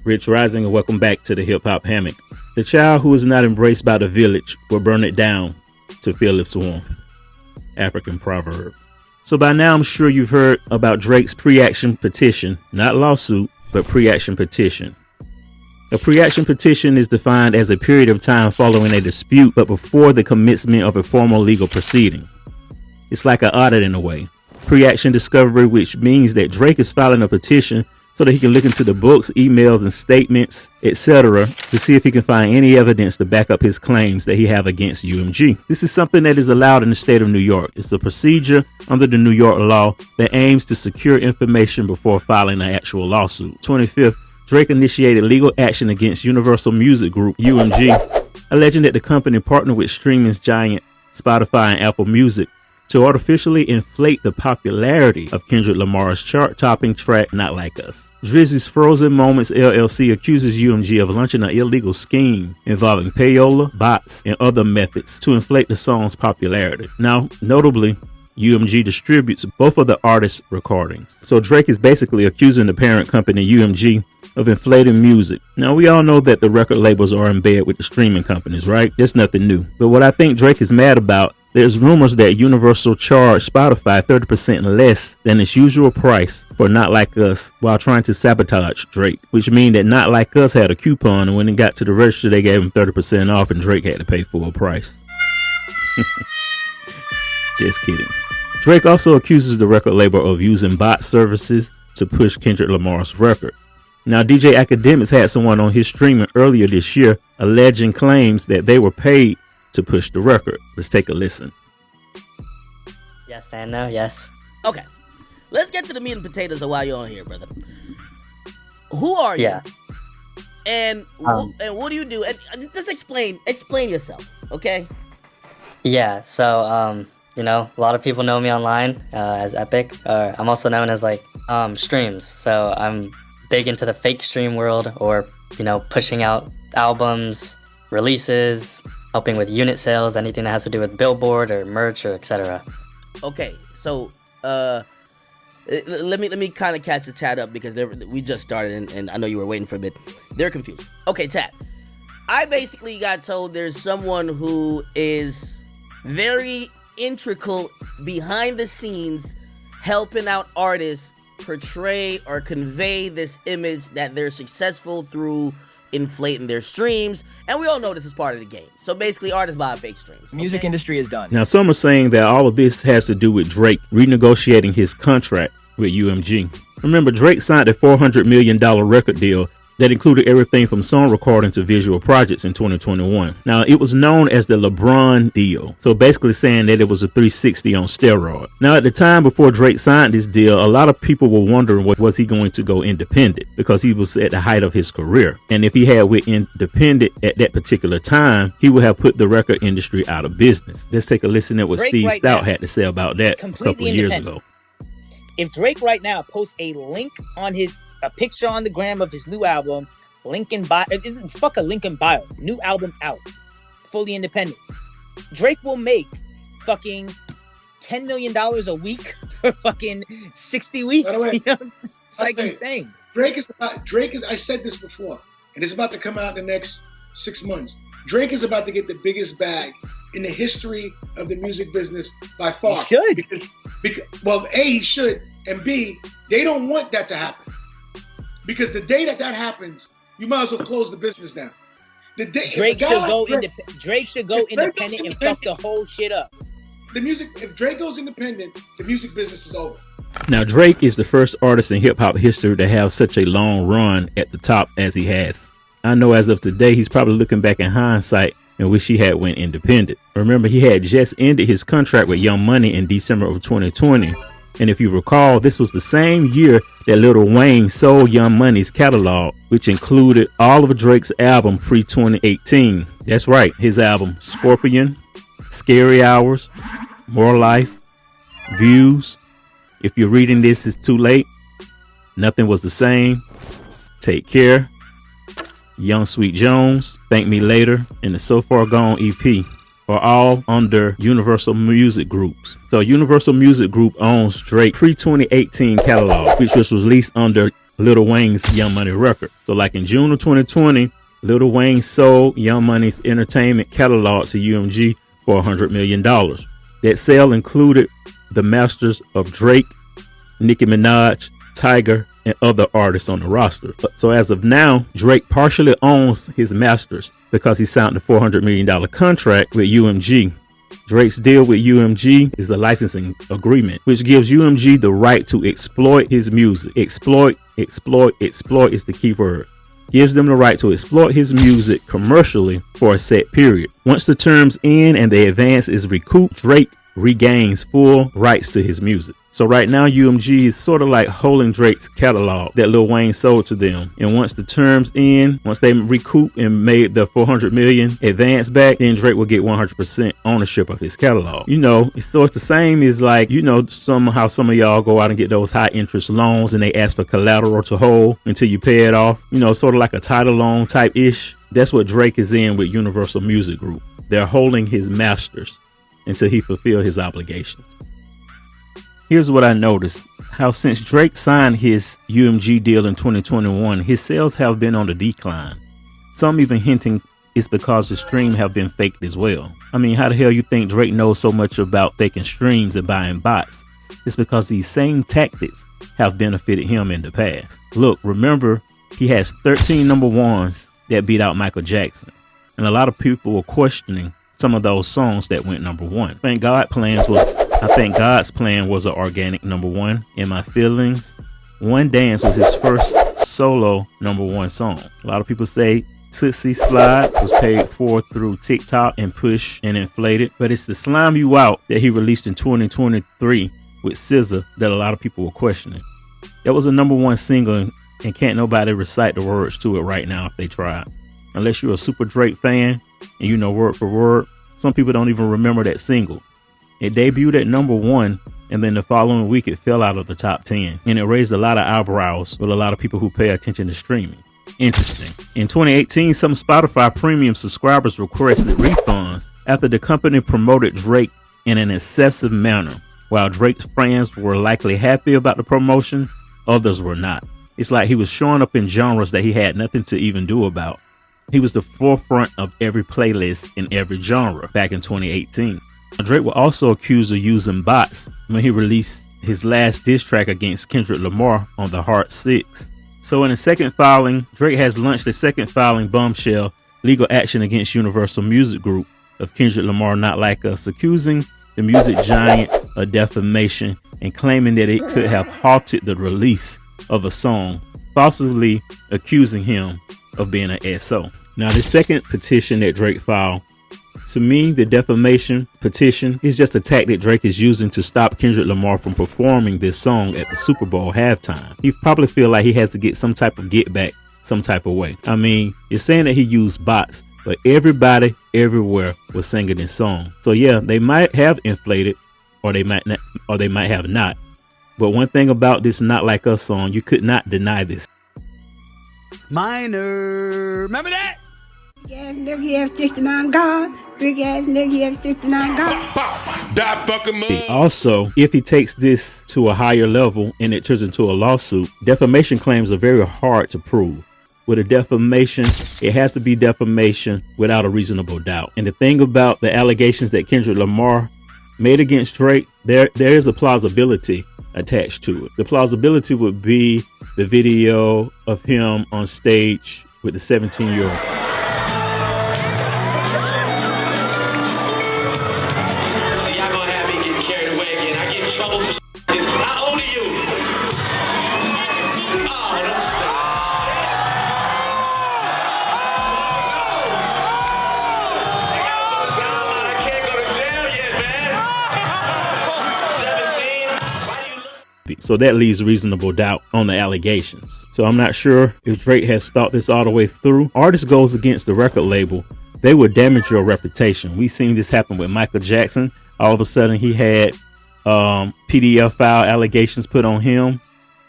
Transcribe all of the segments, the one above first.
Rich Rising, and welcome back to the Hip Hop Hammock. The child who is not embraced by the village will burn it down to feel its warmth. African proverb. So by now I'm sure you've heard about Drake's pre-action petition, not lawsuit, but pre-action petition. A pre-action petition is defined as a period of time following a dispute but before the commencement of a formal legal proceeding. It's like an audit in a way. Pre-action discovery, which means that Drake is filing a petition so that he can look into the books, emails, and statements, etc. to see if he can find any evidence to back up his claims that he have against UMG. This is something that is allowed in the state of New York. It's a procedure under the New York law that aims to secure information before filing an actual lawsuit. 25th, Drake initiated legal action against Universal Music Group, UMG, alleging that the company partnered with streaming giant Spotify and Apple Music to artificially inflate the popularity of Kendrick Lamar's chart-topping track, Not Like Us. Drizzy's Frozen Moments LLC accuses UMG of launching an illegal scheme involving payola, bots, and other methods to inflate the song's popularity. Now, notably, UMG distributes both of the artists' recordings. So Drake is basically accusing the parent company, UMG, of inflating music. Now, we all know that the record labels are in bed with the streaming companies, right? That's nothing new. But what I think Drake is mad about, there's rumors that Universal charged Spotify 30% less than its usual price for Not Like Us while trying to sabotage Drake, which means that Not Like Us had a coupon, and when it got to the register, they gave him 30% off and Drake had to pay full price. Just kidding. Drake also accuses the record label of using bot services to push Kendrick Lamar's record. Now, DJ Academics had someone on his streaming earlier this year alleging claims that they were paid to push the record. Let's take a listen. Yes and no, yes. Okay, let's get to the meat and potatoes of why you're on here, brother. Who are you? Yeah. And what do you do? And just explain yourself, okay? Yeah, so, you know, a lot of people know me online as Epic. I'm also known as, like, streams. So I'm big into the fake stream world, or, you know, pushing out albums, releases, helping with unit sales, anything that has to do with Billboard or merch or etc. Okay, so let me kind of catch the chat up because we just started and I know you were waiting for a bit. They're confused. Okay, chat. I basically got told there's someone who is very integral behind the scenes helping out artists portray or convey this image that they're successful through inflating their streams, and we all know this is part of the game. So basically, artists buy fake streams. Okay? Music industry is done. Now, some are saying that all of this has to do with Drake renegotiating his contract with UMG. Remember, Drake signed a $400 million record deal that included everything from song recording to visual projects in 2021. Now, it was known as the LeBron deal, so basically saying that it was a 360 on steroids. Now, at the time before Drake signed this deal, a lot of people were wondering, was he going to go independent, because he was at the height of his career. And if he had went independent at that particular time, he would have put the record industry out of business. Let's take a listen at what Drake Steve right Stout now, had to say about that a couple of years ago. If Drake right now posts a link on a picture on the gram of his new album, link in bio, fuck a link in bio, new album out, fully independent, Drake will make fucking $10 million a week for fucking 60 weeks. By the way, you know? It's like insane. Drake is, I said this before, and it's about to come out in the next 6 months. Drake is about to get the biggest bag in the history of the music business by far. He should. Well, A, he should, and B, they don't want that to happen. Because the day that happens, you might as well close the business down. The day Drake should go independent and fuck the whole shit up. If Drake goes independent, the music business is over. Now, Drake is the first artist in hip-hop history to have such a long run at the top as he has. I know as of today, he's probably looking back in hindsight and wish he had went independent. Remember, he had just ended his contract with Young Money in December of 2020. And if you recall, this was the same year that Lil Wayne sold Young Money's catalog, which included all of Drake's album pre-2018. That's right, his album Scorpion, Scary Hours, More Life, Views. If you're reading this, it's too late. Nothing Was the Same, Take Care, Young Sweet Jones, Thank Me Later, and the So Far Gone EP are all under Universal Music Groups. So Universal Music Group owns Drake pre-2018 catalog, which was released under Lil Wayne's Young Money record. So like in June of 2020, Lil Wayne sold Young Money's entertainment catalog to UMG for $100 million. That sale included the masters of Drake, Nicki Minaj, Tiger, and other artists on the roster. So as of now, Drake partially owns his masters because he signed a $400 million contract with UMG. Drake's deal with UMG is a licensing agreement, which gives UMG the right to exploit his music. Exploit is the key word. Gives them the right to exploit his music commercially for a set period. Once the terms end and the advance is recouped, Drake regains full rights to his music. So right now, UMG is sort of like holding Drake's catalog that Lil Wayne sold to them. And once the terms end, once they recoup and made the $400 million advance back, then Drake will get 100% ownership of his catalog. You know, so it's the same as like, you know, how some of y'all go out and get those high interest loans and they ask for collateral to hold until you pay it off. You know, sort of like a title loan type ish. That's what Drake is in with Universal Music Group. They're holding his masters until he fulfills his obligations. Here's what I noticed, how since Drake signed his UMG deal in 2021, his sales have been on the decline. Some even hinting it's because the streams have been faked as well. I mean, how the hell you think Drake knows so much about faking streams and buying bots? It's because these same tactics have benefited him in the past. Look, remember, he has 13 number ones that beat out Michael Jackson. And a lot of people were questioning some of those songs that went number one. I think God's Plan was an organic number one. In My Feelings, One Dance was his first solo number one song. A lot of people say Tootsie Slide was paid for through TikTok and Push and Inflated, but it's the Slime You Out that he released in 2023 with SZA that a lot of people were questioning. That was a number one single and can't nobody recite the words to it right now if they try. Unless you're a super Drake fan and you know word for word, some people don't even remember that single. It debuted at number one, and then the following week it fell out of the top 10, and it raised a lot of eyebrows with a lot of people who pay attention to streaming. Interesting. In 2018, some Spotify premium subscribers requested refunds after the company promoted Drake in an excessive manner. While Drake's fans were likely happy about the promotion, others were not. It's like he was showing up in genres that he had nothing to even do about. He was the forefront of every playlist in every genre back in 2018. Drake was also accused of using bots when he released his last diss track against Kendrick Lamar on the Heart 6. So in a second filing, Drake has launched a second filing bombshell legal action against Universal Music Group of Kendrick Lamar Not Like Us, accusing the music giant of defamation and claiming that it could have halted the release of a song, falsely accusing him of being an SO. Now, the second petition that Drake filed, to me, the defamation petition is just a tactic Drake is using to stop Kendrick Lamar from performing this song at the Super Bowl halftime. He probably feel like he has to get some type of get back some type of way. I mean, you're saying that he used bots, but everybody everywhere was singing this song. So yeah, they might have inflated, or they might not, or they might have not. But one thing about this Not Like Us song, you could not deny this. Minor, remember that? Big ass nigga, he has 69 God. Big ass nigga, he has 69 God. Die fucking move. Also, if he takes this to a higher level and it turns into a lawsuit, defamation claims are very hard to prove. With a defamation, it has to be defamation without a reasonable doubt. And the thing about the allegations that Kendrick Lamar made against Drake, there is a plausibility attached to it. The plausibility would be the video of him on stage with the 17-year-old. So that leaves reasonable doubt on the allegations. So I'm not sure if Drake has thought this all the way through. Artist goes against the record label, they will damage your reputation. We've seen this happen with Michael Jackson. All of a sudden he had PDF file allegations put on him.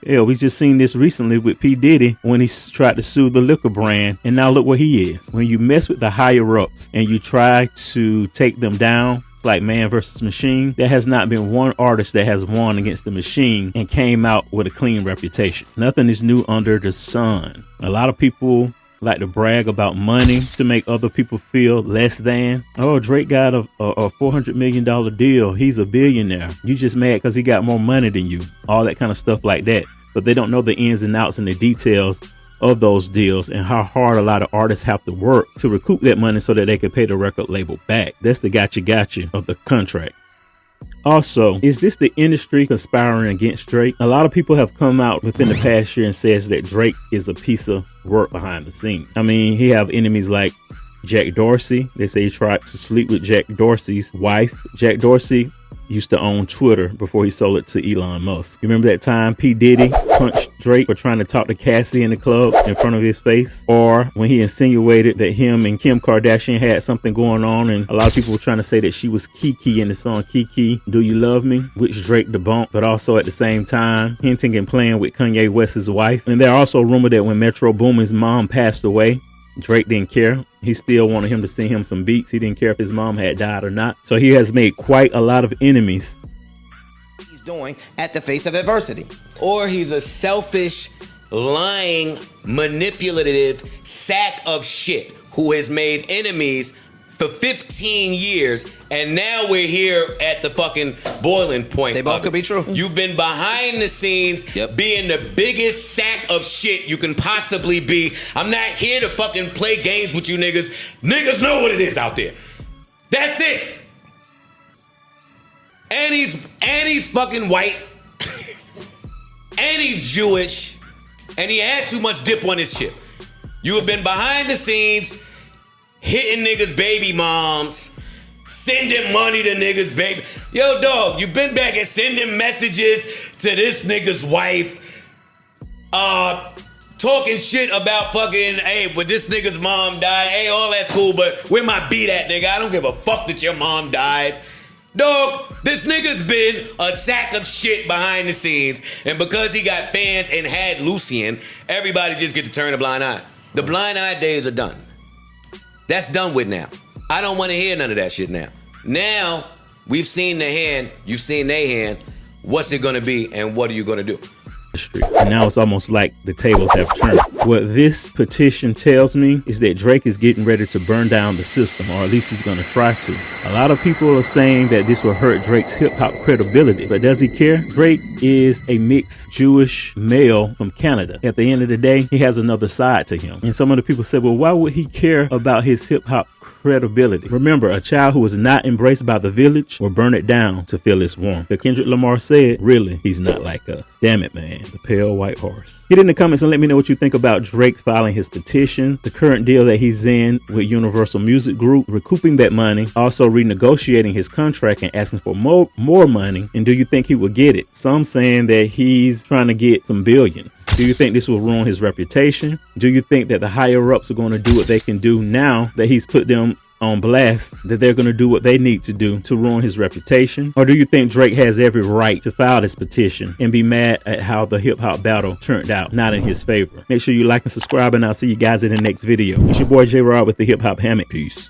Yeah, we just seen this recently with P. Diddy when he tried to sue the liquor brand, and now look where he is. When you mess with the higher ups and you try to take them down, battles like Man versus Machine, there has not been one artist that has won against the machine and came out with a clean reputation. Nothing is new under the sun. A lot of people like to brag about money to make other people feel less than. Oh, Drake got a $400 million deal. He's a billionaire. You just mad because he got more money than you. All that kind of stuff like that. But they don't know the ins and outs and the details of those deals and how hard a lot of artists have to work to recoup that money so that they can pay the record label back. That's the gotcha of the contract. Also, is this the industry conspiring against Drake? A lot of people have come out within the past year and says that Drake is a piece of work behind the scenes. I mean, he have enemies like Jack Dorsey. They say he tried to sleep with Jack Dorsey's wife. Jack Dorsey used to own Twitter before he sold it to Elon Musk. You remember that time P. Diddy punched Drake for trying to talk to Cassie in the club in front of his face? Or when he insinuated that him and Kim Kardashian had something going on, and a lot of people were trying to say that she was Kiki in the song Kiki, Do You Love Me? Which Drake debunked, but also at the same time hinting and playing with Kanye West's wife. And there are also rumored that when Metro Boomin's mom passed away, Drake didn't care. He still wanted him to send him some beats. He didn't care if his mom had died or not. So he has made quite a lot of enemies. He's doing at the face of adversity. Or he's a selfish, lying, manipulative sack of shit who has made enemies for 15 years, and now we're here at the fucking boiling point. They both could be true. You've been behind the scenes being the biggest sack of shit you can possibly be. I'm not here to fucking play games with you niggas. Niggas know what it is out there. That's it. And he's fucking white. And he's Jewish. And he had too much dip on his chip. You have been behind the scenes hitting niggas' baby moms, sending money to niggas' baby. Yo, dog, you been back and sending messages to this nigga's wife, talking shit about fucking, hey, but this nigga's mom died. Hey, all that's cool, but where my beat at, nigga? I don't give a fuck that your mom died. Dog, this nigga's been a sack of shit behind the scenes, and because he got fans and had Lucian, everybody just get to turn a blind eye. The blind eye days are done. That's done with now. I don't want to hear none of that shit now. Now, we've seen the hand, you've seen their hand. What's it gonna be and what are you gonna do? And now it's almost like the tables have turned. What this petition tells me is that Drake is getting ready to burn down the system, or at least he's going to try to. A lot of people are saying that this will hurt Drake's hip-hop credibility, but does he care? Drake is a mixed Jewish male from Canada. At the end of the day, he has another side to him. And some of the people said, well, why would he care about his hip-hop credibility? Remember, a child who is not embraced by the village will burn it down to feel its warmth. But Kendrick Lamar said, really, he's not like us. Damn it, man. The pale white horse. Get in the comments and let me know what you think about Drake filing his petition, the current deal that he's in with Universal Music Group, recouping that money, also renegotiating his contract and asking for more money. And do you think he will get it? Some saying that he's trying to get some billions. Do you think this will ruin his reputation? Do you think that the higher ups are going to do what they can do now that he's put them on blast, that they're going to do what they need to do to ruin his reputation? Or do you think Drake has every right to file this petition and be mad at how the hip hop battle turned out, not in his favor? Make sure you like and subscribe, and I'll see you guys in the next video. It's your boy J Rod with the Hip Hop Hammock. Peace.